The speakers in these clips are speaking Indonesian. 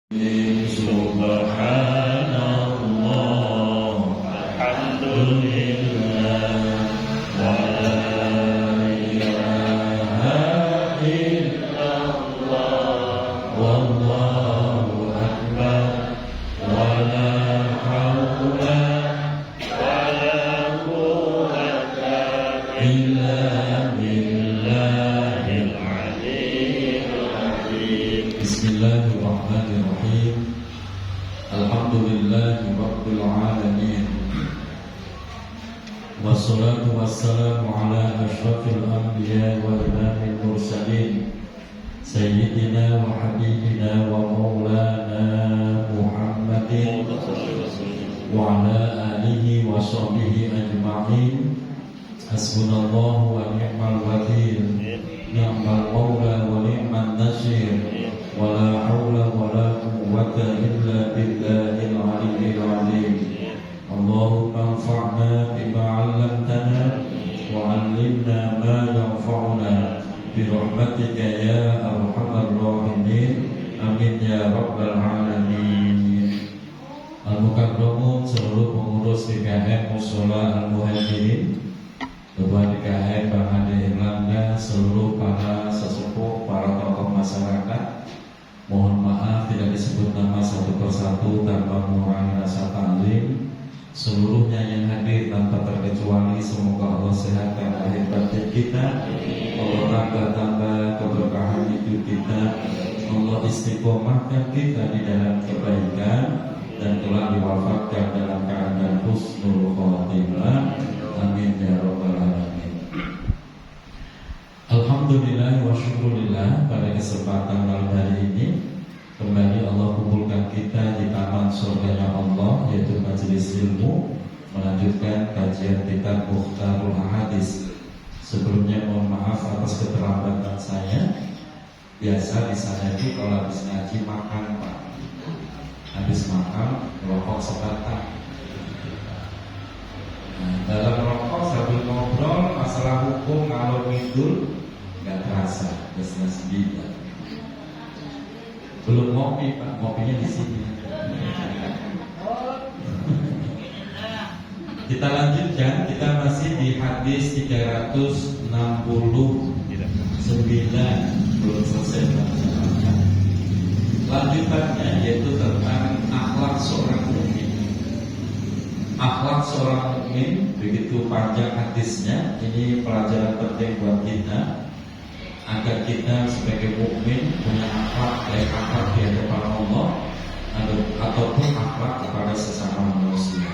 Subhanallah, alhamdulillah, wa la ilaha illallah, wallahu akbar, wa la hawla wa la quwwata illa billahil aliyyil azim. Bismillahirrahmanirrahim. Alhamdulillahi rabbil alamin. Wassalatu wassalamu ala asyrafil anbiya wa imamil mursalin sayyidina wa habibina wa maulana Muhammadin wa ala alihi wa sahbihi ajma'in. Hasbunallahu wa ni'mal wakil, ni'mal maula wa ni'man nasir, wa la hawla wa la quwwata illa billahil aliyyil azim. Allahumma anfa'na bima 'allamtana wa 'allimna ma yanfa'una bi rahmatika ya arhamar rahimin. Amin ya rabbal alamin. Al-Mukarramun, seluruh pengurus DKM Mushola Al-Muhajirin, Ketua DKM Bang Ade Irlanda, seluruh para sesepuh, para tokoh masyarakat, mohon maaf tidak disebut nama satu persatu tanpa mengurangi rasa taklim. Seluruhnya yang hadir tanpa terkecuali, semoga Allah sehatkan lahir batin kita, Allah tambah keberkahan hidup kita, Allah istiqomahkan kita di dalam kebaikan, dan telah diwafatkan dalam keadaan husnul khotimah. Amin ya rabbal alamin. Alhamdulillah wa syukurillah, pada kesempatan malam hari ini kembali Allah kumpulkan kita di taman surganya Allah, yaitu majelis ilmu, melanjutkan kajian kitab Mukhtarul Hadis. Sebelumnya mohon maaf atas keterlambatan saya. Biasa di sana itu kalau habis ngaji makan Pak, habis makan rokok sebatang. Dalam rokok sambil ngobrol masalah hukum ngalor ngidul, nggak terasa, biasanya sendiri. Belum ngopi Pak, ngopinya di sini. Kita lanjutkan, kita masih di hadis 369, belum selesai. Lanjutannya yaitu tentang akhlak seorang mukmin. Akhlak seorang mukmin, begitu panjang hadisnya. Ini pelajaran penting buat kita, agar kita sebagai mukmin punya akhlak, baik akhlak di hadapan Allah ataupun akhlak kepada sesama manusia.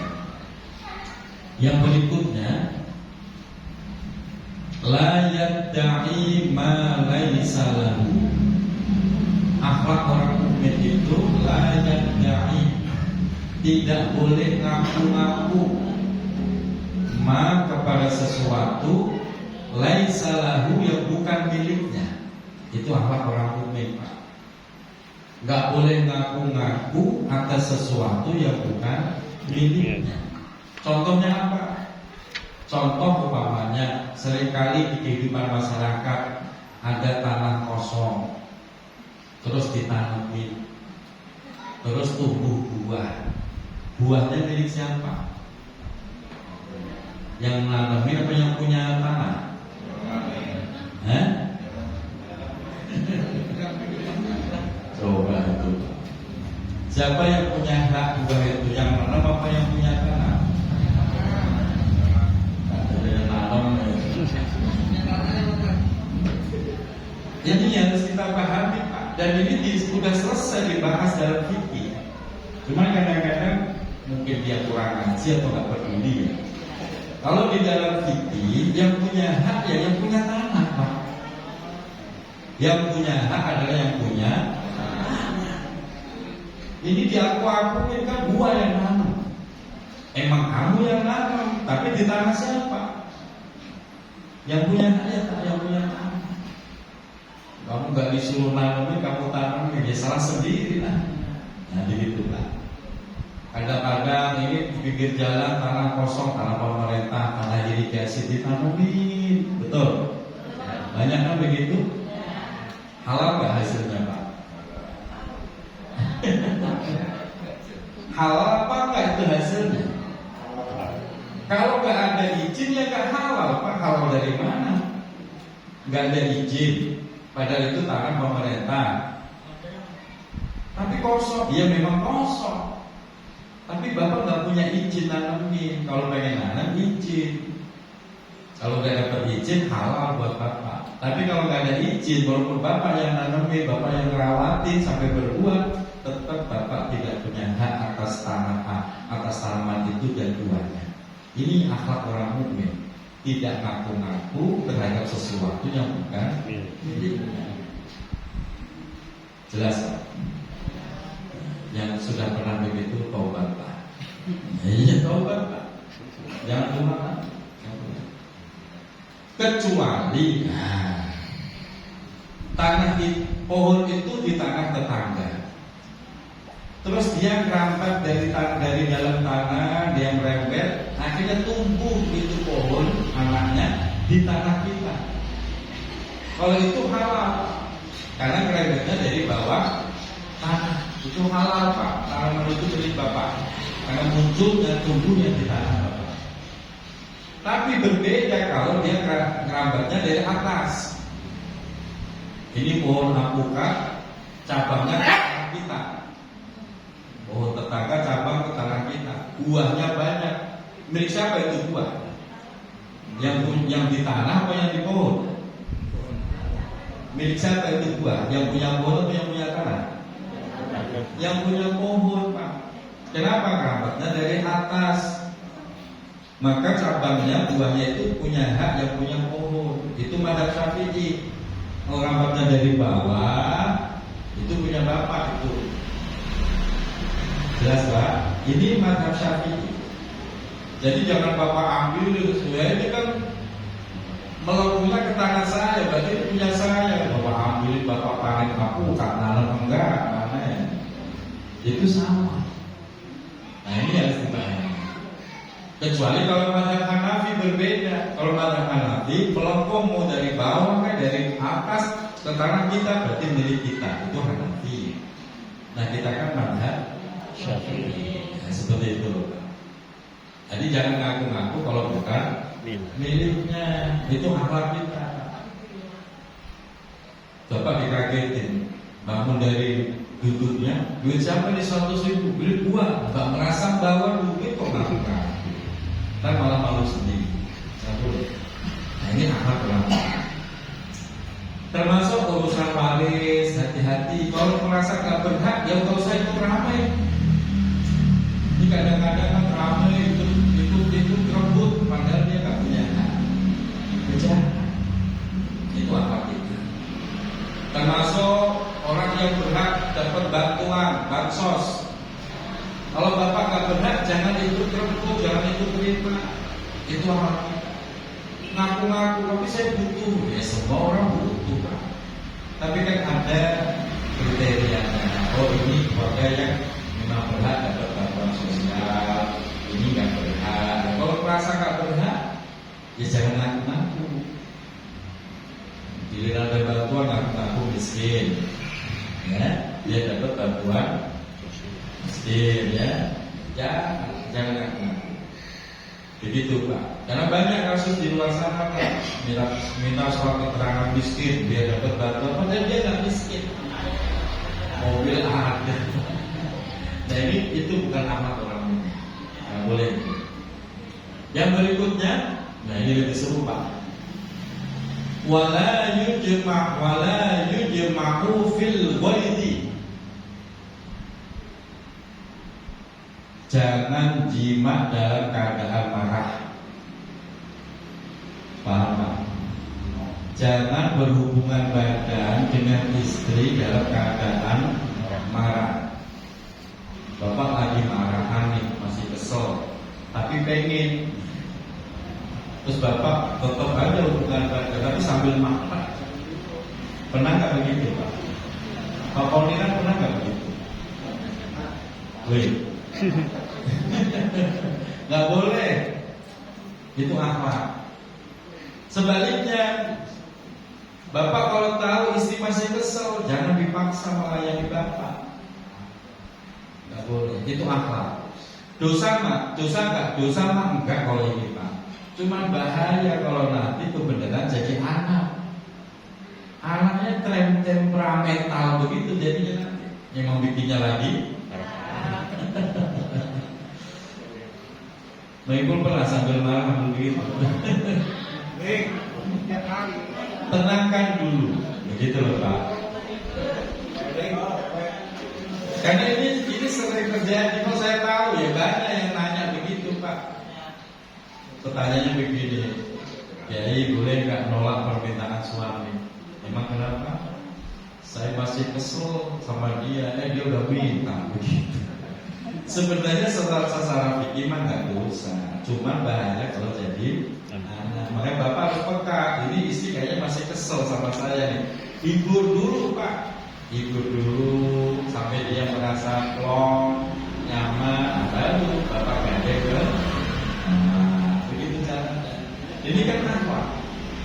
Yang berikutnya, la yadda'i ma laisa lahu. Akhlak orang mukmin itu la yadda'i, tidak boleh ngaku-ngaku ma kepada sesuatu laisa lahu, yang bukan miliknya. Itu akhlak orang mukmin Pak. Gak boleh ngaku-ngaku atas sesuatu yang bukan miliknya. Contohnya apa? Contoh umpamanya, seringkali di kehidupan masyarakat ada tanah kosong, terus ditanamin, terus tumbuh buah. Buahnya milik siapa? Yang nanamin apa yang punya tanah? Coba itu. Siapa yang punya hak buah itu? Yang menanam apa yang punya tanah? Yang nanam. Jadi harus kita pahami Pak. Dan ini sudah selesai dibahas dalam fikih. Cuma kadang-kadang mungkin dia kurang ngaji atau nggak peduli ya. Kalau di dalam fikih, yang punya hak ya yang punya tanah Pak. Yang punya hak adalah yang punya tanah. Ini diaku-akuin kan gua yang nanam. Emang kamu yang nanam, tapi di tanah siapa? Yang punya hak ya yang punya tanah. Kamu nggak disuruh nanamin, kamu tanamin, ya salah sendiri lah. Nah begitulah. Kadang-kadang ini di pinggir jalan tanah kosong, tanah pemerintah, tanah irigasi ditanamin, betul? Banyak kan begitu? Halal nggak hasilnya Pak? Halal apa enggak itu hasilnya? Kalau nggak ada izin ya nggak halal. Pak, halal dari mana? Nggak ada izin. Padahal itu tanah pemerintah. Tapi kosong, ya memang kosong. Tapi bapak nggak punya izin nanemin. Kalau pengen nanam izin. Kalau nggak dapat izin halal buat bapak. Tapi kalau nggak ada izin, walaupun bapak yang nanemin, bapak yang ngerawatin sampai berbuah, tetap bapak tidak punya hak atas tanah, atas tanaman itu dan buahnya. Ini akhlak orang mukmin, tidak ngaku-ngaku terhadap sesuatu yang bukan miliknya. Jelas Pak? Yang sudah pernah begitu taubat Pak. Iya taubat Pak. Jangan cuma kecuali tanah di pohon itu di tanah tetangga. Terus dia merambat dari dalam tanah, dia merembet, akhirnya tumbuh itu pohon anaknya di tanah kita. Kalau itu halal, karena merembetnya dari bawah tanah, itu halal Pak. Tanaman itu dari bapak, karena muncul dan tumbuhnya di tanah bapak. Tapi berbeda kalau dia merambatnya dari atas. Ini pohon apukat, cabangnya ke tanah kita. Oh tetangga cabang ke tanah kita, buahnya banyak. Milik siapa itu buah? Yang di tanah apa yang di pohon? Milik siapa itu buah? Yang punya pohon atau yang punya tanah? Yang punya pohon Pak. Kenapa? Kerabatnya dari atas. Maka cabangnya, buahnya itu punya hak yang punya pohon. Itu mazhab Syafi'i. Kerabatnya dari bawah, itu punya bapak itu. Jelas Pak? Ini mazhab Syafi'i. Jadi jangan bapak ambil sebenarnya ini kan melakukannya ke tangan saya, berarti itu punya saya. Bapak ambil, bapak panen apukat, nanam enggak, mana ya? Itu sama. Nah ini harus dipahami. Kecuali kalau mazhab Hanafi berbeda. Kalau mazhab Hanafi melengkung mau dari bawah kan dari atas ke tanah kita berarti milik kita. Itu Hanafi. Nah kita kan mazhab Syafi'i. Nah, seperti itu. Jadi jangan ngaku-ngaku kalau bukan miliknya. Itu akhlak kita. Bapak dikagetin, bangun dari duduknya, duit siapa di 100.000? Beli buah, nggak merasa bawa duit kok ngaku-ngaku. Ntar malah malu sendiri. Nah ini akhlak orang. Termasuk urusan waris, hati-hati. Kalau merasa nggak berhak, ya nggak usah ikut ramai. Ini kadang-kadang kan ramai itu rebut, padahal dia nggak punya hak. Kejahatan. Itu apa kita? Termasuk orang yang berhak dapat bantuan, bansos. Kalau bapak nggak berhak, jangan ikut rebut, jangan ikut terima. Itu hak kita. Ngaku-ngaku, tapi saya butuh. Ya semua orang butuh Pak. Tapi kan ada kriterianya. Oh ini keluarga yang memang berhak dapat bantuan sosial, ini nggak berhak. Dan kalau merasa nggak berhak, ya jangan ngaku-ngaku. Giliran ada bantuan ngaku-ngaku miskin, ya dia dapat bantuan miskin, ya jangan ngaku-ngaku. Begitu Pak. Karena banyak kasus di luar sana Pak, minta soal keterangan miskin, dia dapat bantuan, padahal dia nggak miskin. Mobil ada. Nah itu bukan amat orang ini. Nggak boleh. Yang berikutnya, nah ini lebih seru Pak. Wala yujma'u fil ghaidi. Jangan jima dalam keadaan marah. Paham Pak? Jangan berhubungan badan dengan istri dalam keadaan marah. Bapak lagi marah nih, masih kesel, tapi pengen. Terus bapak tetap aja hubungan badan, tapi sambil marah. Pernah nggak begitu Pak? Pak Paulinan pernah nggak begitu? Wih, nggak boleh. Itu akhlak. Sebaliknya, bapak kalau tahu istri masih kesel, jangan dipaksa melayani bapak. boleh. Itu akhlak. Dosa mah enggak kalau ini Pak. Cuman bahaya kalau nanti kebenaran jadi anak. Anaknya temperamental begitu jadinya nanti. Yang mau bikinnya lagi. Maipul pernah sambil marah begitu. Tenangkan dulu, begitu loh Pak. Karena ini sering terjadi, kalau saya tahu ya banyak yang nanya begitu Pak. Pertanyaannya begini, Kiai boleh nggak nolak permintaan suami? Emang kenapa? Saya masih kesel sama dia, dia udah minta begitu. Sebenarnya secara fikih mah nggak dosa, cuma bahaya kalau jadi anak. Makanya bapak harus peka. Ini istri kayaknya masih kesel sama saya nih. Hibur dulu Pak. Hibur dulu sampai dia merasa plong, nyaman, baru bapak gandeng ke. Begitu caranya. Ini kan akhlak,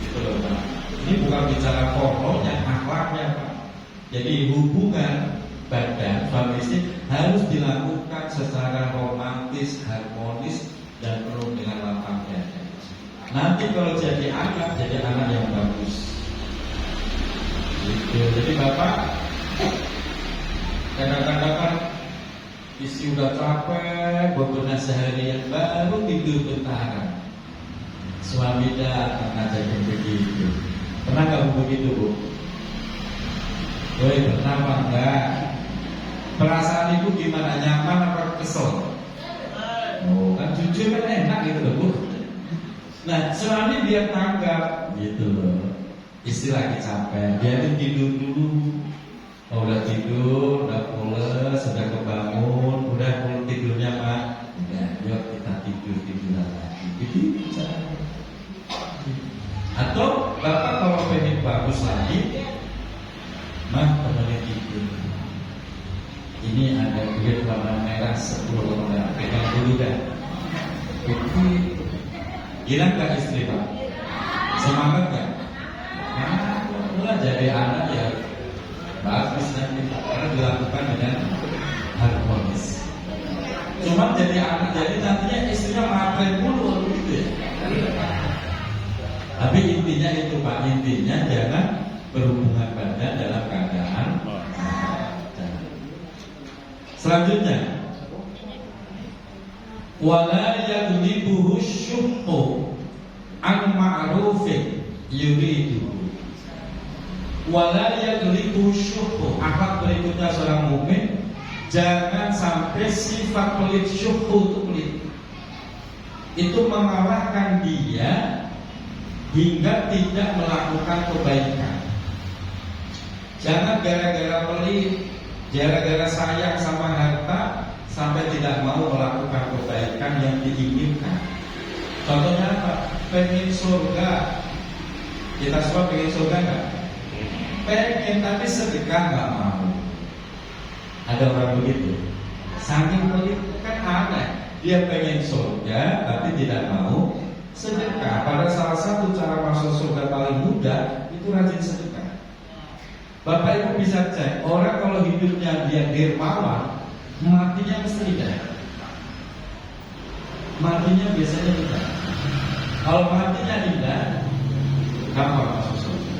gitu loh Pak. Ini bukan bicara pokoknya, akhlaknya Pak. Jadi hubungan badan suami istri harus dilakukan secara romantis, harmonis, dan penuh dengan lapang dada. Nanti kalau jadi anak yang bagus. Gitu. Jadi bapak kadang-kadang kan istri udah capek bebenah seharian baru tidur bentar. Suami datang ngajakin begitu. Pernah nggak begitu Bu? Woi, pernah apa enggak? Perasaan ibu gimana? Nyaman apa kesel? Oh, kan jujur kan enak gitu loh Bu. Nah, suami dia tanggap gitu loh. Istri lagi capek, dia tidur dulu. Oh, udah tidur, udah pules, sudah kebangun, udah pulang tidurnya Pak. Udah, yuk kita tidur lagi. Gitu caranya. Atau bapak kalau pengen bagus lagi, mah temenin tidur. Ini ada duit warna merah 10 lembar, pegang dulu dah. Gila gak istri Pak? Semangat gak? Nah, jadi anak ya bagus nanti karena dilakukan dengan harmonis. Cuma jadi anak, jadi nantinya istrinya maafin mulu gitu ya. Tapi intinya itu Pak, intinya jangan berhubungan badan dalam keadaan. Selanjutnya, wala yaghlibuhu syuhhu an ma'rufin yuridu. Wala yaghlibuhu syuhhu. Akhlak berikutnya seorang mukmin, jangan sampai sifat pelit, syuhhu itu pelit, itu mengalahkan dia hingga tidak melakukan kebaikan. Jangan gara-gara pelit, gara-gara sayang sama harta sampai tidak mau melakukan kebaikan yang diinginkan. Contohnya apa? Pengen surga. Kita semua pengen surga nggak? Pengen, tapi sedekah nggak mau. Ada orang begitu. Saking pelit kan aneh. Dia pengen surga tapi tidak mau sedekah. Pada salah satu cara masuk surga paling mudah itu rajin sedekah. Bapak Ibu bisa cek, orang kalau hidupnya dia dermawan, matinya mesti tidak. Matinya biasanya tidak. Kalau matinya tidak, gampang masuk surga.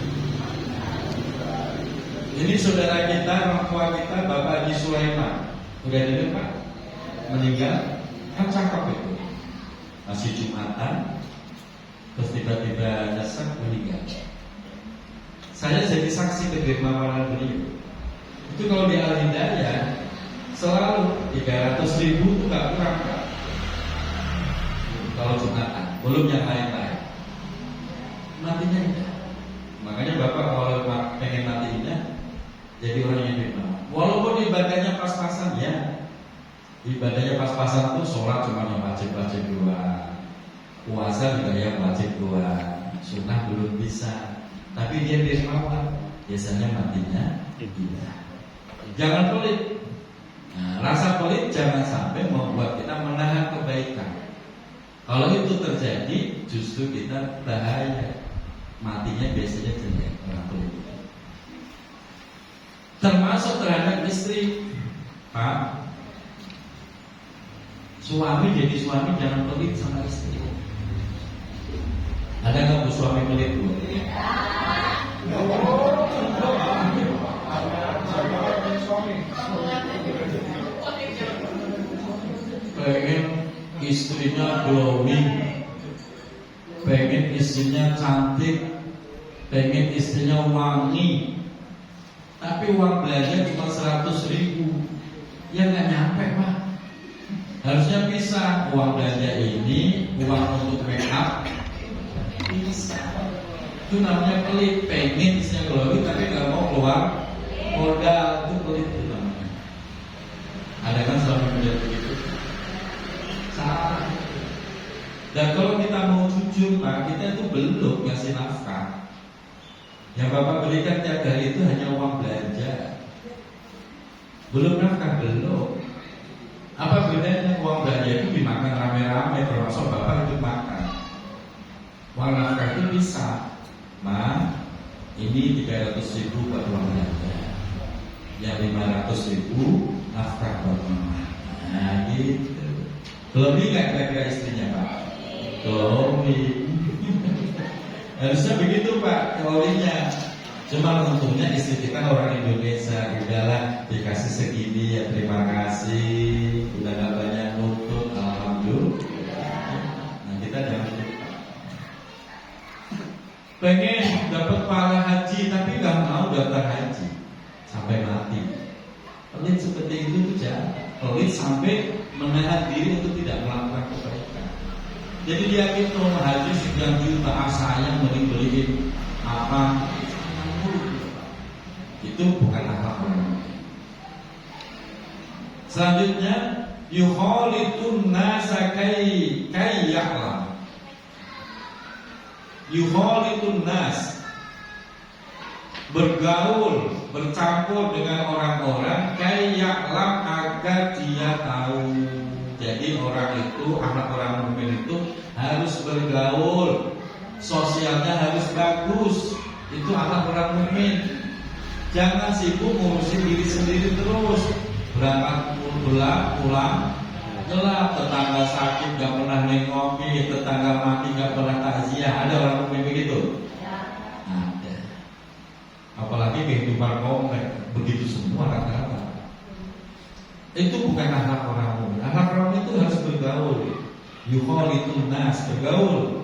Ini saudara kita, orang tua kita, Bapak Haji Sulaiman, udah dengar Pak? Meninggal, kan cakep itu. Masih Jumatan, terus tiba-tiba nyesek meninggal. Saya jadi saksi kedermawanan beliau. Itu kalau di Al-Hidayah selalu 300.000 itu nggak kurang Pak. Kalau Jumatan, belum yang lain-lain. Matinya tidak. Makanya Bapak kalau pengen matinya jadi orang yang dermawan. Walaupun ibadahnya pas-pasan ya, ibadahnya pas-pasan itu sholat cuma yang wajib-wajib doang, puasa juga yang wajib doang, sunnah belum bisa. Tapi dia dermawan, biasanya matinya tidak. Jangan pelit. Nah, rasa pelit jangan sampai membuat kita menahan kebaikan. Kalau itu terjadi, justru kita bahaya. Matinya biasanya jelek orang pelit. Termasuk terhadap istri, Pak. Suami jadi suami jangan pelit sama istri. Ada nggak bu suami pelit bu? Pengen istrinya glowing, pengen istrinya cantik, pengen istrinya wangi, tapi uang belanja cuma 100.000, ya nggak nyampe pak. Harusnya bisa uang belanja ini, uang untuk make up bisa. Itu namanya pelit, pengen istrinya glowing tapi nggak mau keluar modal, itu pelit itu namanya. Ada kan suami menjadi begitu? Salah. Dan kalau kita mau jujur pak, kita itu belum ngasih nafkah. Yang bapak berikan tiap hari itu hanya uang belanja, belum nafkah, belum. Apa bedanya? Uang belanja itu dimakan rame-rame, termasuk bapak ikut makan. Uang nafkah itu bisa, ma, ini 300.000 buat uang belanja, yang 500.000 nafkah buat mama. Nah gitu. Lebih nggak kira-kira istrinya pak? Lebih. Harusnya begitu pak teorinya. Cuma untungnya istri kita orang Indonesia, udahlah dikasih segini ya terima kasih, udah gak banyak nuntut, alhamdulillah. Nah kita jangan lupa. Pengen dapat pahala haji tapi gak mau daftar haji sampai mati. Pelit seperti itu tuh jangan. Pelit sampai menahan diri untuk tidak melakukan kebaikan. Jadi dia itu haji sekian juta, sayang mending beliin apa? Itu bukan akhlak orang. Selanjutnya yukhalitun nasa kai ya'lam. Yukhalitun nas, bergaul, bercampur dengan orang-orang kai ya'lam agar dia tahu. Jadi orang itu, anak orang mukmin itu harus bergaul, sosialnya harus bagus. Itu anak orang mukmin. Jangan sibuk ngurusin diri sendiri terus. Berangkat pulang gelap, tetangga sakit gak pernah nengoki, tetangga mati gak pernah takziah. Ada orang mukmin begitu? Ada. Apalagi kehidupan komplek begitu semua rata-rata. Itu bukan akhlak orang mukmin. Akhlak orang itu harus bergaul. Yukhalitun nas, bergaul,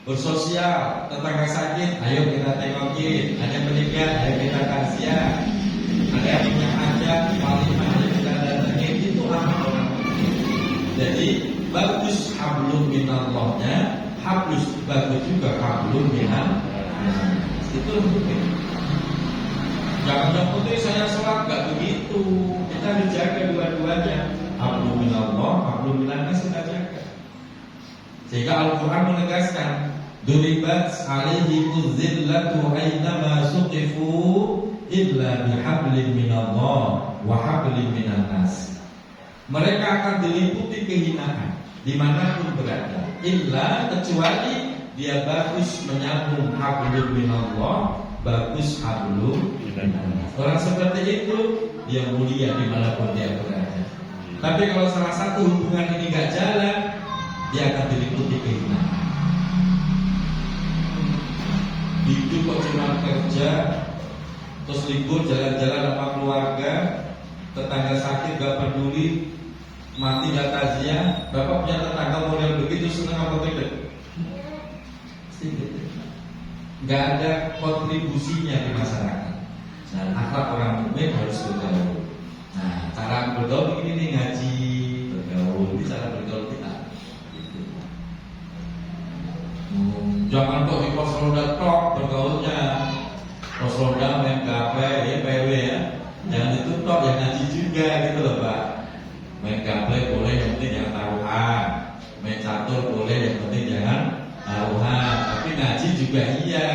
bersosial. Tetangga sakit, ayo kita tengokin. Ada menikah, ayo kita takziah. Ada yang punya hajat, walimah, ayo kita datangin. Itu akhlak orang mukmin. Jadi bagus hablum minallahnya, bagus juga hablum minal. Itu mungkin. Jangan yang putih saya sholat, gak begitu. Kita dijaga dua-duanya. Hablum minallah, hablum minannas kita jaga. Sehingga Al-Quran menegaskan, duribat alaihimu zillatu aynama suqifu illa bihablin minallah wa hablin minannas. Mereka akan diliputi kehinaan dimanapun berada, illa kecuali dia bagus menyambung hablum minallah, bagus hablum minannas. Orang seperti itu dia mulia dimanapun dia berada. Tapi kalau salah satu hubungan ini gak jalan, dia akan diliputi kehinaan. Hidup kok cuma kerja, terus libur jalan-jalan sama keluarga, tetangga sakit gak peduli, mati gak takziah. Bapak punya tetangga model begitu, senang apa tidak? Gak ada kontribusinya di masyarakat. Nah, akhlak orang mukmin harus bergaul. Nah, cara bergaul begini nih, ngaji, bergaul. Ini cara bergaul kita. Jangan kok di pos ronda tok bergaulnya. Pos ronda main gaple ya PW ya. Jangan itu tok, yang ngaji juga gitu loh Pak. Main gaple boleh, yang penting jangan taruhan. Main catur boleh, yang penting jangan taruhan. Tapi ngaji juga iya.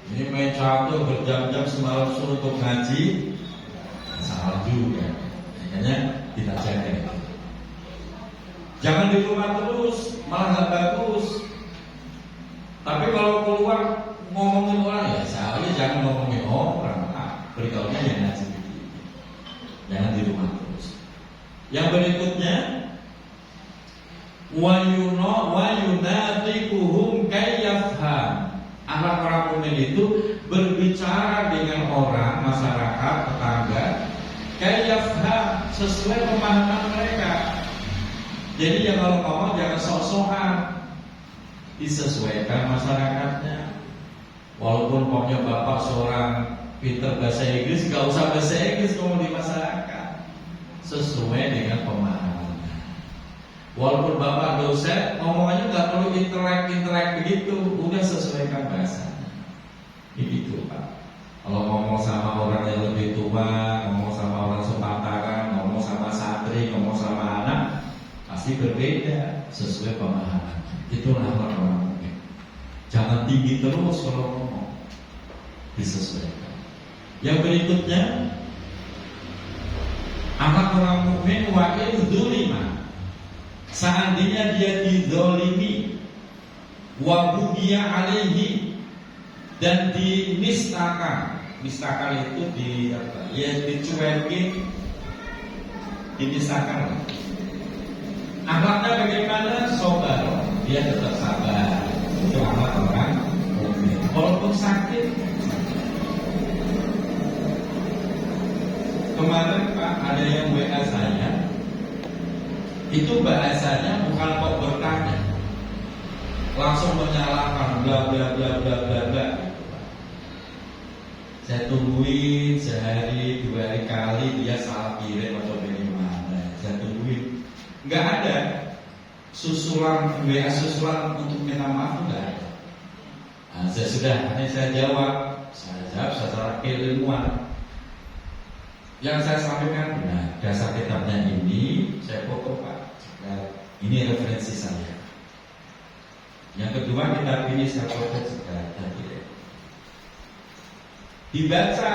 Ini main catur berjam-jam semalam suruh untuk ngaji, salah juga. Makanya kita jaga. Jangan di rumah terus, malah nggak bagus. Tapi kalau keluar ngomongin orang ya saya jangan ngomongin orang. Bergaulnya yang ngaji. Jangan di rumah terus. Yang berikutnya wa yunadiquhum kayyafham. Akhlak orang mukmin itu berbicara dengan orang, masyarakat, tetangga, kayyafham, sesuai pemahaman mereka. Jadi ya kalau ngomong jangan sok-sokan, disesuaikan masyarakatnya. Walaupun pokoknya bapak seorang pinter bahasa Inggris, gak usah bahasa Inggris ngomong di masyarakat, sesuai dengan pemahaman. Walaupun bapak dosen, ngomongnya gak perlu intelek begitu, udah sesuaikan bahasanya. Begitu Pak. Kalau ngomong sama orang yang lebih tua, ngomong sama orang sepantaran, ngomong sama santri, ngomong sama anak, pasti berbeda sesuai pemahaman. Itulah orang mukmin. Jangan tinggi terus kalau ngomong, disesuaikan. Yang berikutnya, akhlak orang mukmin wa in dzulima. Seandainya dia dizalimi, wa bugiya alaihi, dan dinistakan. Nistakan itu dicuekin, dinistakan. Akhlaknya bagaimana? Sabar, dia tetap sabar. Itu akhlak orang mukmin. Walaupun sakit. Kemarin Pak ada yang WA saya, itu bahasanya bukan kok bertanya, langsung menyalahkan bla bla bla bla bla bla. Saya tungguin sehari 2 kali dia salah kirim atau bagaimana. Saya tungguin, nggak ada susulan WA susulan untuk minta maaf, nggak ada. Nah, saya jawab secara keilmuan. Yang saya sampaikan benar, dasar kitabnya ini saya foto Pak. Ini referensi saya. Yang kedua kitab ini saya foto juga tadi. Dibaca,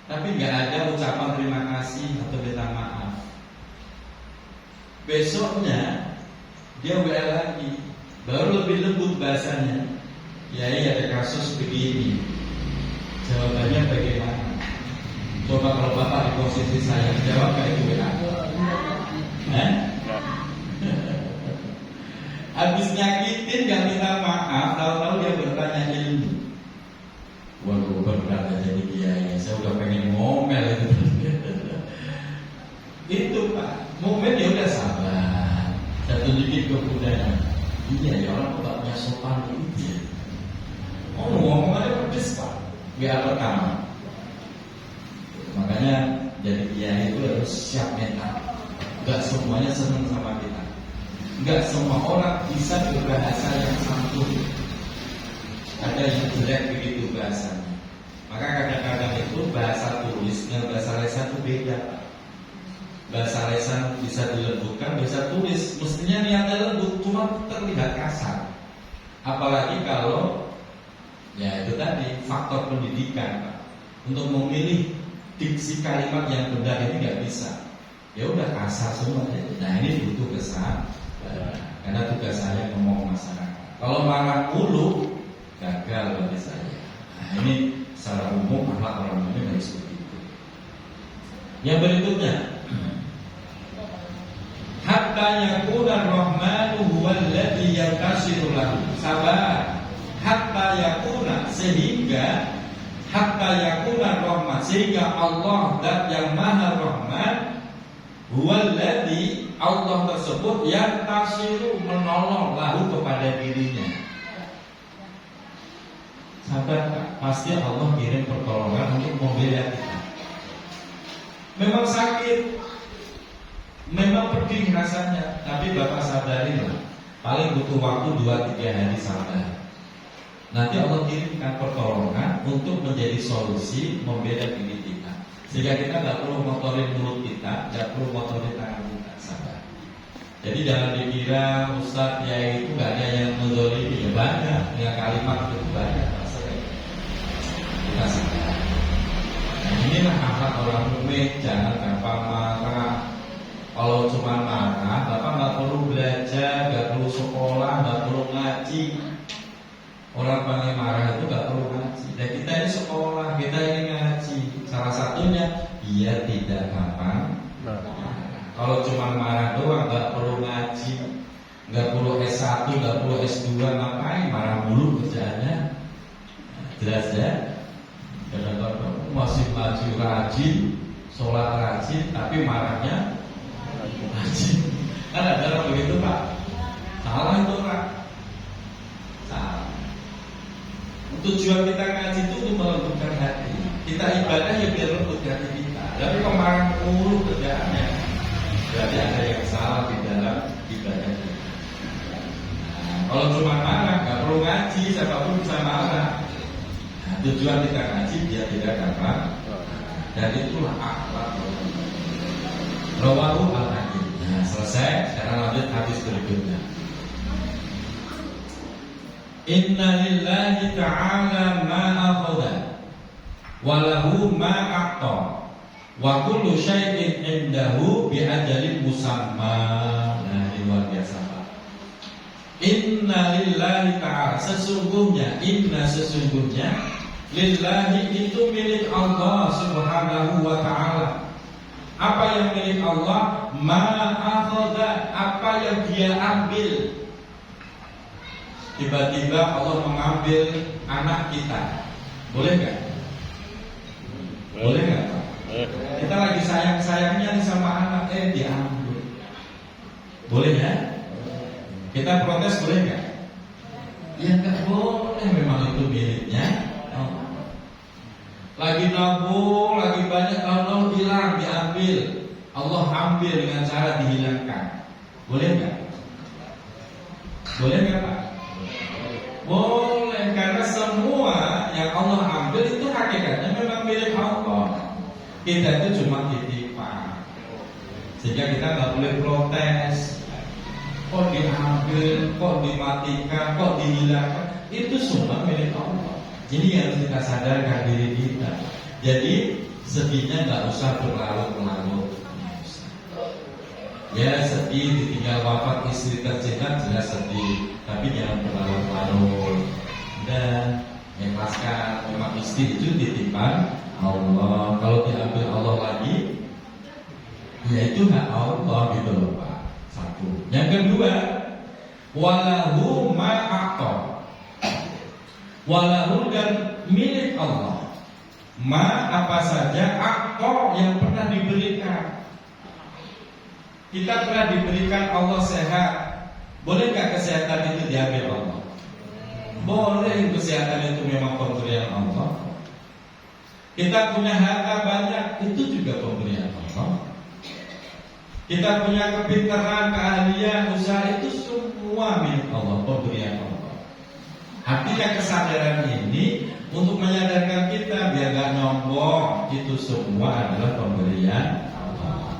tapi nggak ada ucapan terima kasih atau minta maaf. Besoknya dia WA lagi, baru lebih lembut bahasanya. Ya ada kasus begini. Jawabannya bagaimana? Coba kalau Bapak di posisi saya, jawab kayak itu WA. Habis nyakitin gak minta maaf, tahu-tahu dia bertanya ilmu. Waduh, berat jadi kiai. Saya udah pengen ngomel itu. Itu Pak, momen ya udah sabar. Saya tunjukin kebudayaan. Iya ya, orang kok gak punya sopan gitu ya. Oh, ngomongannya pedes Pak. WA pertama. Makanya jadi kiai itu harus siap mental. Gak semuanya senang sama kita. Gak semua orang bisa berbahasa yang santun. Ada yang jelek begitu bahasanya. Maka kadang-kadang itu bahasa tulis dengan bahasa lisan itu beda. Bahasa lisan bisa dilembutkan, bisa tulis. Mestinya niatnya lembut, cuma terlihat kasar. Apalagi kalau ya itu tadi faktor pendidikan Pak. Untuk memilih diksi kalimat yang benar ini nggak bisa. Ya udah kasar semua. Nah ini butuh kesabaran. Karena tugas saya ngomong masyarakat. Kalau marah mulu gagal bagi saya. Nah ini secara umum akhlak orang mukmin harus begitu. Yang berikutnya, hatta yakuna rahmanu huwal ladzi yantasiru lahu. Sabar. Hatta yakuna, sehingga hatta yakuna rahmat, sehingga Allah dan yang maha rahmat, huwaladzi, Allah tersebut yang tasiru, menolong lahu kepada dirinya. Sabar Pak, pasti Allah kirim pertolongan untuk membela kita. Memang sakit, memang pedih rasanya, tapi Bapak sadari lah, paling butuh waktu 2-3 hari sabar. Nanti Allah kirimkan pertolongan untuk menjadi solusi membela diri kita, sehingga kita nggak perlu motorin mulut kita, nggak perlu motorin tangan kita. Sabar. Jadi jangan dikira Ustadz ya itu nggak ada yang menzalimi, ya banyak, yang kalimat itu banyak. Kita sabar. Nah, inilah akhlak orang mukmin, jangan gampang marah. Kalau cuma marah, Bapak nggak perlu belajar, nggak perlu sekolah, nggak perlu ngaji. Orang paling marah itu gak perlu ngaji. Dan kita ini sekolah, kita ini ngaji. Salah satunya dia tidak gampang. Kalau cuma marah doang gak perlu ngaji. nggak perlu S1, nggak perlu S2, ngapain marah mulu kerjaannya. Jelas ya. Kadang-kadang masih maju rajin, sholat rajin, tapi marahnya rajin. Kan ada orang begitu Pak. Salah itu Pak. Salah. Tujuan kita ngaji itu untuk melembutkan hati. Kita ibadah ya biar lembut hati kita. Tapi kemarin mulu kerjaannya, berarti ada yang salah di dalam ibadah kita. Nah, kalau cuma marah, nggak perlu ngaji, siapapun bisa marah. Nah, tujuan kita ngaji biar tidak dapat. Dan itulah akhlak. Rawahu al-Hakim. Nah, selesai. Sekarang lanjut hadis berikutnya. Inna lillahi ta'ala ma akhadha wa lahu ma a'ta wa kullu syai'in indahu bi ajalin musamma. Nah, ini luar biasa Pak. Inna lillahi ta'ala, sesungguhnya lillahi itu milik Allah subhanahu wa ta'ala. Apa yang milik Allah? Ma akhadha, apa yang dia ambil. Tiba-tiba Allah mengambil anak kita, boleh nggak? Boleh nggak Pak? Kita lagi sayang-sayangnya sama anak, diambil. Boleh ya? Kita protes boleh nggak? Ya nggak boleh, memang itu miliknya. Lagi nabung, lagi banyak tahun hilang, diambil. Allah ambil dengan cara dihilangkan. Boleh nggak? Boleh nggak Pak? Boleh, karena semua yang Allah ambil itu hakikatnya memang milik Allah. Kita itu cuma titipan. Sehingga kita nggak boleh protes. Kok diambil, kok dimatikan, kok dihilangkan. Itu semua milik Allah. Ini yang harus kita sadarkan diri kita. Jadi sedihnya nggak usah berlarut-larut. Ya sedih ditinggal wafat istri tercinta jelas sedih, tapi jangan berlarut-larut. Dan ikhlaskan, memang istri itu titipan Allah. Kalau diambil Allah lagi, ya itu hak Allah gitu loh Pak. Satu. Yang kedua, walahu ma'aqta. Walahu dan milik Allah. Ma apa saja aktor yang pernah diberikan. Kita pernah diberikan Allah sehat. Boleh nggak kesehatan itu diambil Allah? Boleh, kesehatan itu memang pemberian Allah. Kita punya harta banyak, itu juga pemberian Allah. Kita punya kepintaran, keahlian, usaha, itu semua milik Allah, pemberian Allah. Artinya kesadaran ini untuk menyadarkan kita biar gak nyombong, itu semua adalah pemberian Allah.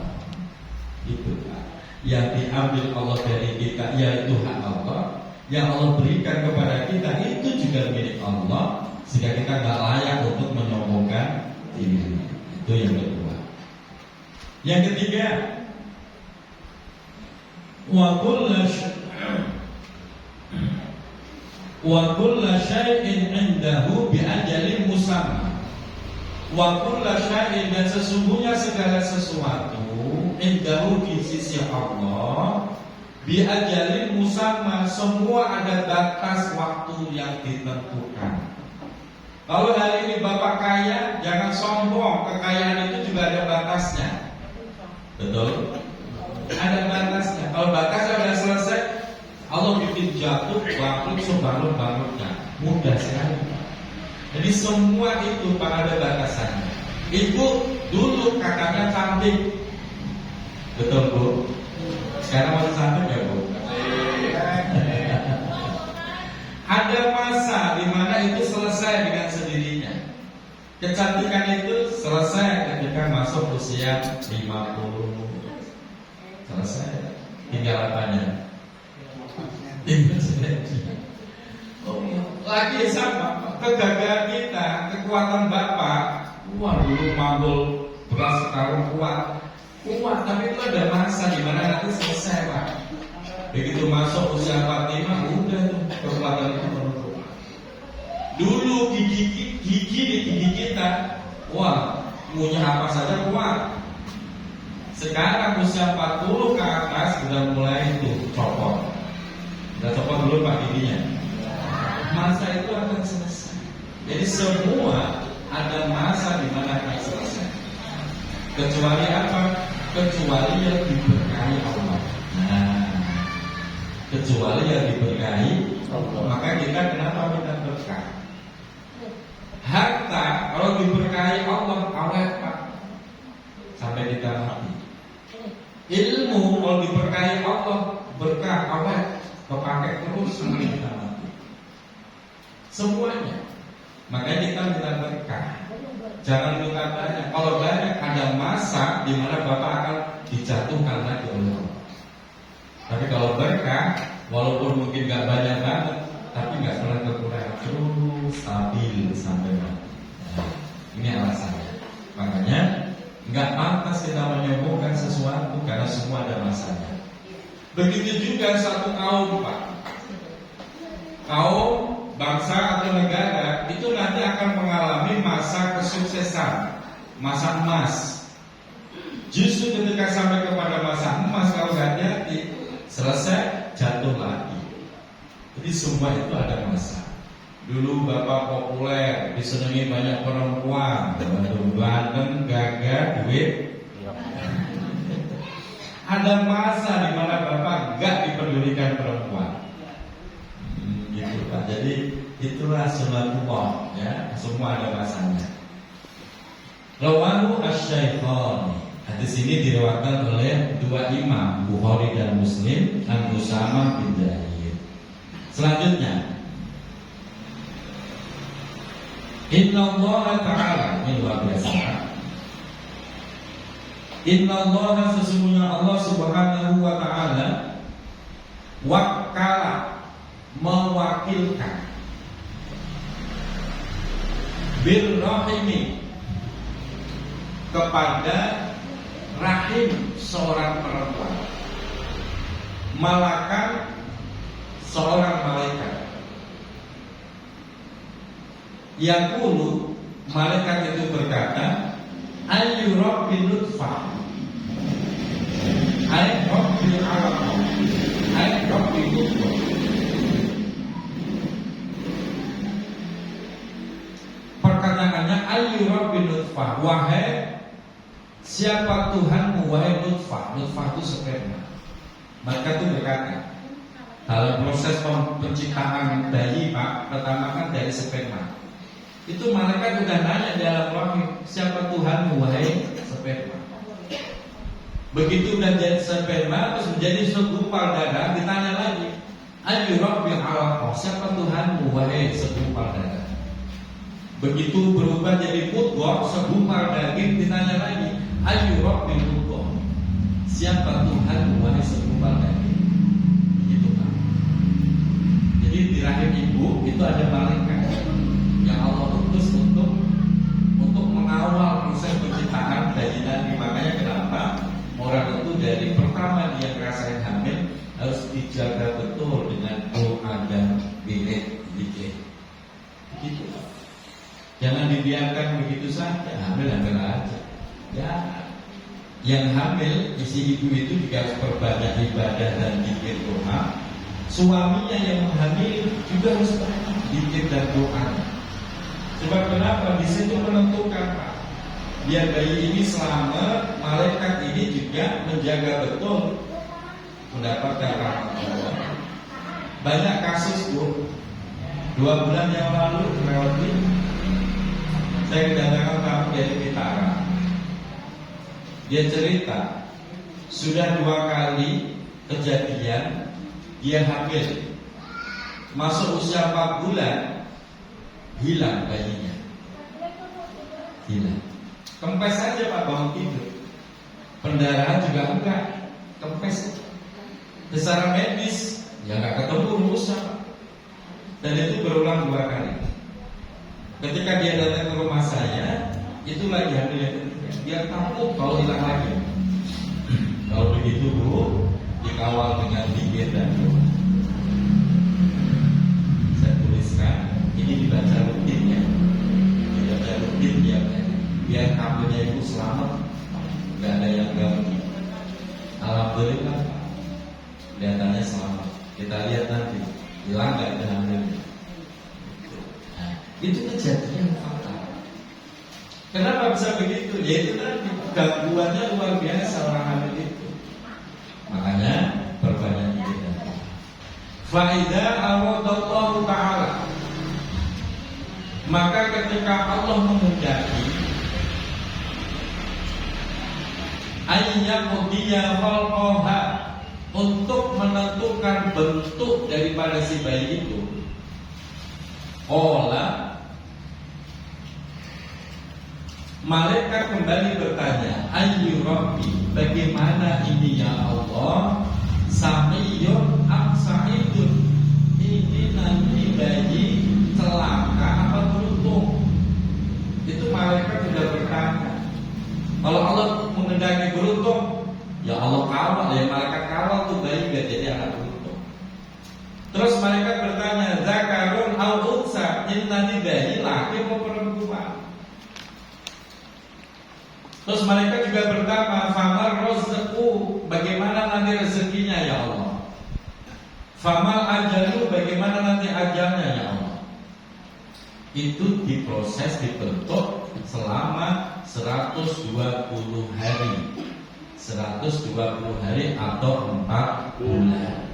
Itu Pak. Yang diambil Allah dari kita yaitu hak Allah. Yang Allah berikan kepada kita itu juga milik Allah. Sehingga kita gak layak untuk menyombongkan diri. Itu yang kedua. Yang ketiga, wa kullu syai'in indahu bi ajalin musamma. Wa kullu syai'in, dan sesungguhnya segala sesuatu indahu di sisi Allah bi ajalin musamma, semua ada batas waktu yang ditentukan. Kalau hari ini Bapak kaya, jangan sombong, kekayaan itu juga ada batasnya. Betul? Ada batasnya. Kalau batasnya sudah selesai, Allah bikin jatuh, bangkrut, sebangun-bangkrutnya. Mudah sekali. Jadi semua itu ada batasannya. Ibu dulu kakaknya cantik, betul Bu? Sekarang masih cantik ya Bu? Ada masa di mana itu selesai dengan sendirinya. Kecantikan itu selesai ketika masuk usia 50. Selesai. Tinggal apanya? Lagi sama kegagalan kita, kekuatan Bapak. Wah dulu manggul beras sekarang kuat, tapi itu ada masa di mana nanti selesai Pak. Begitu masuk usia 45, udah tuh kekuatan itu menurun. Dulu gigi kita, wah punya apa saja kuat. Sekarang usia 40 ke atas sudah mulai itu copot. intinya? Masa itu akan selesai. Jadi semua ada masa di mana akan selesai. Kecuali apa? Kecuali yang diberkahi Allah. Nah, kecuali yang diberkahi Allah. Maka kita kenapa minta berkah? Harta kalau diberkahi Allah awet Pak, sampai kita mati. Ilmu kalau diberkahi Allah berkah awet, kepake terus sampai kita mati. Semuanya. Makanya kita minta berkah. Jangan minta banyak. Kalau banyak ada masa di mana Bapak akan dijatuhkan lagi oleh Allah. Tapi kalau berkah, walaupun mungkin gak banyak banget, tapi gak pernah kekurangan, terus stabil sampai mati. Nah, ini alasannya. Makanya gak pantas kita menyombongkan sesuatu karena semua ada masanya. Begitu juga satu kaum Pak. Kaum, bangsa atau negara itu nanti akan mengalami masa kesuksesan, masa emas. Justru ketika sampai kepada masa emas kalau hati-hati, selesai jatuh lagi. Jadi semua itu ada masa. Dulu Bapak populer, disenangi banyak perempuan, ganteng, gagah, duit. Ada masa di mana Bapak gak dipedulikan perempuan. Gitu Pak. Jadi itulah sunnatullah ya, semua ada masanya. Rawahu asy-Syaikhan. Hadis ini diriwayatkan oleh dua imam, Bukhari dan Muslim, an Usamah bin Zaid. Selanjutnya, Innallaha ta'ala, ini luar biasa. Innallaha, sesungguhnya Allah Subhanahu wa ta'ala wakala, mewakilkan birrahimi, kepada rahim seorang perempuan, malakan seorang malaikat. Yang kulo, malaikat itu berkata, ayu rabbi nutfah, ayu rabbi alaqah, ayu rabbi nutfah. Perkataannya ayu rabbi nutfah, wahai siapa Tuhanmu, wahai nutfah. Nutfah itu sperma. Maka itu berkata, dalam proses penciptaan bayi Pak, pertama kan dari sperma. Itu malaikat udah nanya dalam rahim, siapa Tuhanmu, wahai sperma. Begitu udah jadi sperma, terus menjadi segumpal darah, ditanya lagi, ayu rabbi alaqah, siapa Tuhanmu, wahai segumpal darah. Begitu berubah jadi mudghah, segumpal daging, ditanya lagi, ayu rabbi mudghah, siapa Tuhanmu, wahai segumpal daging. Begitu Pak. Jadi di rahim ibu itu ada malaikat yang Allah utus untuk mengawal proses penciptaan bayi Nabi. Makanya kenapa orang itu dari pertama dia ngerasain hamil harus dijaga betul dengan doa dan bilik dikit. Begitu. Jangan dibiarkan begitu saja, hamil aja. Ya, yang hamil isi ibu itu juga harus perbanyak ibadah dan zikir doa. Suaminya yang hamil juga harus banyak zikir dan doa. Sebab kenapa? Di situ menentukan Pak. Biar bayi ini selamat, malaikat ini juga menjaga betul mendapatkan rahmat Allah. Banyak kasus Bu. 2 bulan yang lalu melewati, saya kedatangan tamu dari Pitara. Dia cerita sudah 2 kali kejadian dia hamil, masuk usia 4 bulan hilang bayinya, hilang. Kempes saja Pak bangun tidur, pendarahan juga enggak, kempes. Secara medis ya nggak ketemu rusak, dan itu berulang 2 kali. Ketika dia datang ke rumah saya, itu lagi hamil yang ketiga. Dia takut kalau hilang lagi. Kalau begitu Bu, dikawal dengan zikir dan doa. Saya tuliskan, ini dibaca rutin ya, dibaca rutin ya, biar hamilnya itu selamat, nggak ada yang ganggu. Alhamdulillah, kelihatannya selamat. Kita lihat nanti hilang nggak itu hamilnya. Nah, itu kejadian fatal. Kenapa bisa begitu? Yaitu tadi gangguannya luar biasa orang hamil itu. Makanya perbanyak ibadah. Faida awadallahu ta'ala, maka ketika Allah menghendaki ayyaqdiya khalqaha, untuk menentukan bentuk daripada si bayi itu, qala, malaikat kembali bertanya, ayyu rabbi, bagaimana ini ya Allah, samiyun am sa'idun, ini nanti bayi celaka apa beruntung? Itu malaikat sudah bertanya. Kalau Allah menghendaki beruntung, ya Allah kawal, ya malaikat kawal tuh bayi biar jadi anak beruntung. Terus malaikat bertanya, zakarun au unsa, ini nanti bayi laki atau perempuan? Terus malaikat juga bertanya, famal rozqu, bagaimana nanti rezekinya ya Allah? Famal ajalu, bagaimana nanti ajalnya ya Allah? Itu diproses, dibentuk selama 120 hari. 120 hari atau 4 bulan.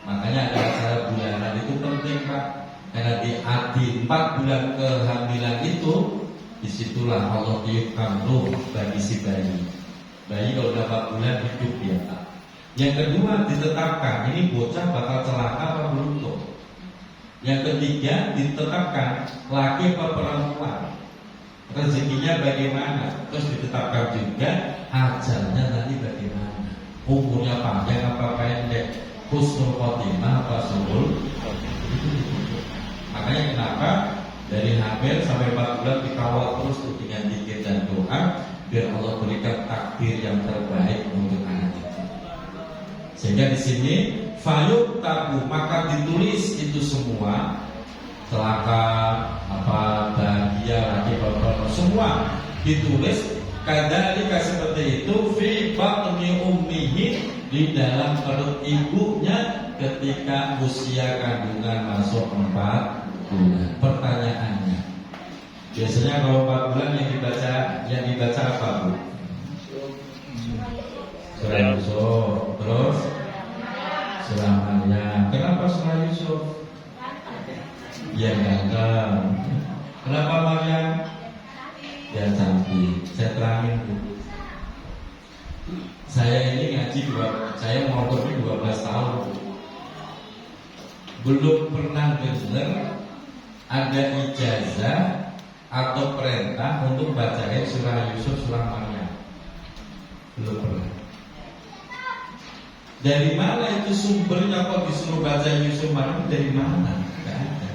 Makanya ada acara bulanan itu penting Pak. Karena di 4 bulan kehamilan itu, disitulah Allah tiupkan ruh bagi si bayi. Bayi kalau udah 4 bulan hidup dia Pak. Yang kedua ditetapkan, ini bocah bakal celaka atau beruntung. Yang ketiga ditetapkan laki atau perempuan, rezekinya bagaimana. Terus ditetapkan juga ajalnya nanti bagaimana, umurnya panjang apa pendek, husnul khotimah apa suhul. Makanya kenapa dari hamil sampai 4 bulan dikawal terus dengan zikir dan doa, biar Allah berikan takdir yang terbaik untuk anak itu. Sehingga di sini fayuk tabu, maka ditulis itu semua, celaka apa bahagia lagi bapak semua ditulis kadalika seperti itu fi batni ummihi, di dalam perut ibunya ketika usia kandungan masuk 4 bulan. Pertanyaannya, biasanya kalau 4 bulan yang dibaca apa Bu? Surah Yusuf, terus surah Maryam. Kenapa surah Yusuf? Ya ganteng. Kenapa Maryam? Ya cantik. Saya terangin Bu. Saya ini ngaji saya mau pergi 12 tahun Bu. Belum pernah dengar ada ijazah atau perintah untuk bacain surah Yusuf, surah Maryam. Belum pernah. Dari mana itu sumbernya kok disuruh baca Yusuf Maryam? Dari mana? Tidak ada.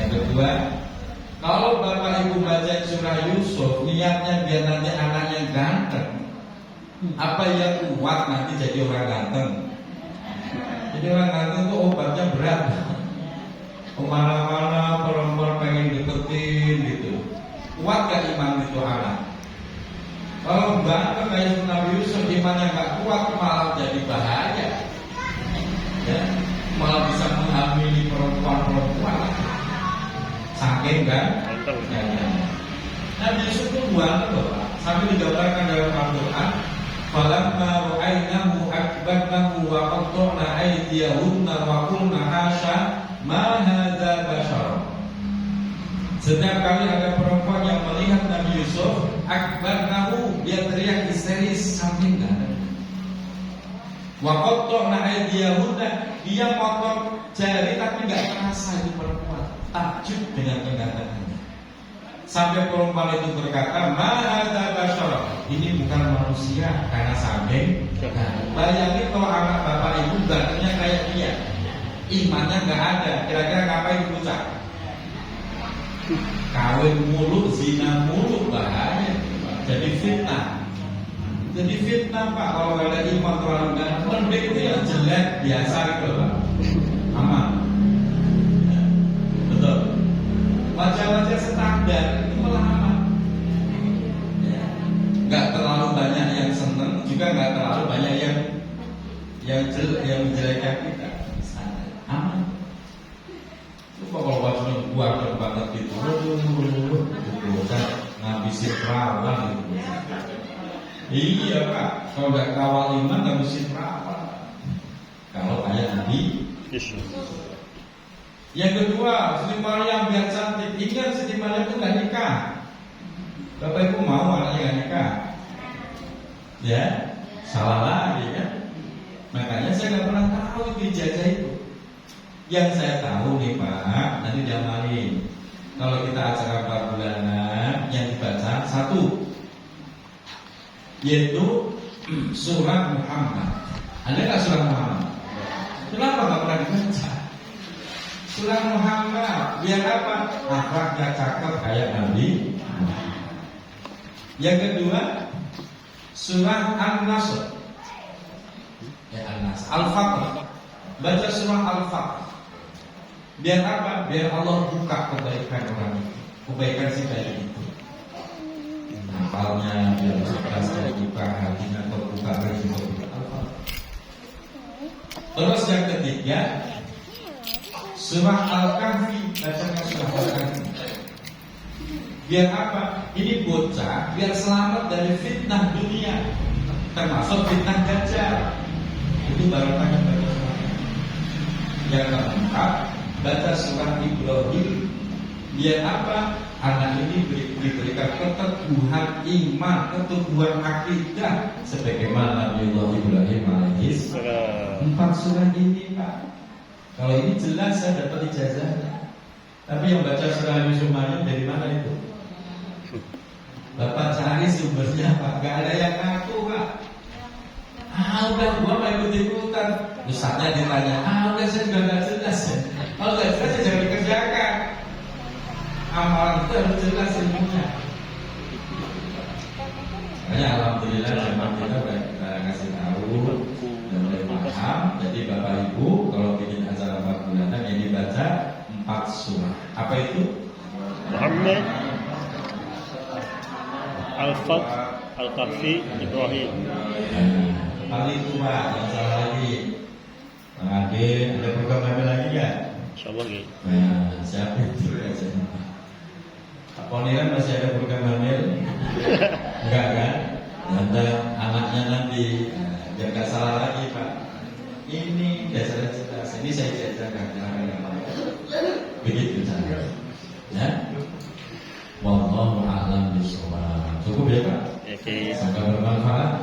Yang kedua, kalau bapak ibu baca surah Yusuf, niatnya biar nanti anaknya ganteng. Apa yang kuat nanti jadi orang ganteng? Jadi orang ganteng itu obatnya berat. Kemana-mana perempuan pengen deketin gitu. Kuat gak iman itu anak? Kalau ganteng kayak Nabi Yusuf, imannya gak kuat, malah jadi bahaya. Ya, malah bisa menghamili perempuan-perempuan. Saking kan? Ya. Nabi Yusuf itu ganteng loh Pak. Sampai digambarkan dalam Al-Quran, falamma ra'aynahu akbarnahu wa qatta'na aydiyahunna wa qulna hasya ma hadza bashar. Setiap kali ada perempuan yang melihat Nabi Yusuf, akbarnahu, dia teriak histeris saking ganteng. Wa qatta'na aydiyahunna, dia potong jari tapi enggak terasa itu perempuan. Takjub dengan kegantengannya. Sampai perempuan itu berkata, ma hadza bashar, ini bukan manusia, karena saking ganteng. Bayangin kalau anak bapak ibu gantengnya kayak dia, imannya enggak ada, kira-kira ngapain bocah? Kawin mulu, zina mulu, bahaya. Jadi fitnah. Jadi fitnah Pak, kalau ada iman terlalu ganteng. Mending itu yang jelek biasa gitu Pak. Aman. Betul. Wajah-wajah standar itu malah aman. Gak terlalu banyak yang seneng, juga gak terlalu banyak yang jelek. yang menjelekkan kita, santai, aman. Coba kalau wajibnya buat banget gitu, kan ngabisin perawan gitu. Iya Pak, kalau nggak kawal iman ngabisin perawan. Kalau kayak Nabi. Yang kedua, Siti Maryam biar cantik. Ingat Siti Maryam itu nggak nikah. Bapak Ibu mau anaknya nggak nikah? Ya, salah lagi kan? Makanya saya nggak pernah tahu itu ijazah itu. Yang saya tahu nih Pak, nanti diamalin. Kalau kita acara 4 bulanan, yang dibaca 1, yaitu surat Muhammad. Ada nggak surat Muhammad? Kenapa nggak pernah dibaca? Surat Muhammad, biar apa? Akhlaknya cakep kayak Nabi. Yang kedua, surah An-Nasr. An-Nasr, Al-Fatih. Baca surah Al-Fatih. Biar apa? Biar Allah buka kebaikan orang itu, kebaikan si bayi itu. Napalnya biar cerdas, buka hatinya, terbuka rezeki Al-Fatih. Terus yang ketiga, surah Al-Kahfi. Baca surah Al-Kahfi. Biar apa? Ini bocah biar selamat dari fitnah dunia, termasuk fitnah dajjal. Itu barokahnya baca surah. Yang keempat, baca surah Ibrahim. Biar apa? Anak ini diberikan keteguhan iman, keteguhan akidah, sebagaimana Nabiullah Ibrahim alaihissalam. 4 surah ini Pak. Kalau ini jelas saya dapat ijazahnya. Tapi yang baca surah Yusuf Maryam dari mana itu? Bapak cari sumbernya Pak, gak ada yang ngaku Pak. Udah gua mau ikut-ikutan. Ustaznya ditanya, udah saya juga gak jelas ya. Kalau gak jelas ya jangan dikerjakan. Amalan itu harus jelas ilmunya. Makanya alhamdulillah memang kita udah ngasih tahu dan mulai paham. Jadi Bapak Ibu kalau bikin acara 4 bulanan yang dibaca 4 surah. Apa itu? Muhammad, Al-Fat, Al-Kahfi, Ibrahim. Paling tua, yang salah lagi. Bang Ade, ada program hamil lagi nggak? Insyaallah gitu. Nah, siapa itu aja? Pak Poniran masih ada program hamil? Enggak kan? Nanti anaknya nanti, biar nggak salah lagi Pak. Ini dasarnya jelas. Ini saya jajakan, jangan begitu cara. Ya. Wallahu a'lam bishawab. Cukup ya Pak? Oke. Semoga bermanfaat.